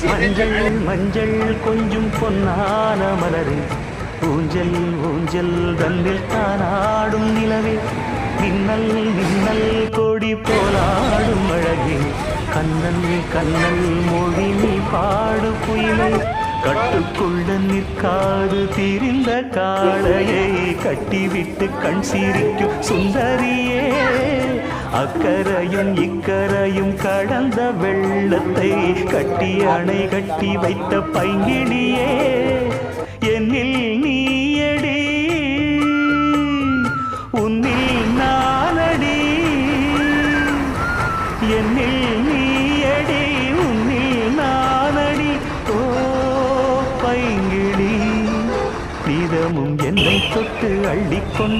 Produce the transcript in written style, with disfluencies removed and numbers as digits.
மஞ்சள் மஞ்சள் கொஞ்சம் பொன்னான மலரே, ஊஞ்சல் ஊஞ்சல் தன்னில் தானாடும் நிலவே, மின்னல் மின்னல் கொடி போலாடும் அழகே, கண்ணல் கண்ணல் மொழி நீ பாடு குயிலே, கட்டுக்குள்ள நிற்காது திரிந்த காளையை கட்டிவிட்டு கண் சிரிக்கும் சுந்தரியே, அக்கரையும் இக்கரையும் கடந்த வெள்ளத்தை கட்டி அணை கட்டி வைத்த பைங்கிளியே, என்னில் நீயடி உன்னில் நானடி, என்னில் நீயடி உன்னில் நானடி, ஓ பைங்கிளி, நீதமும் என்னை தொட்டு அள்ளிக்கொண்ட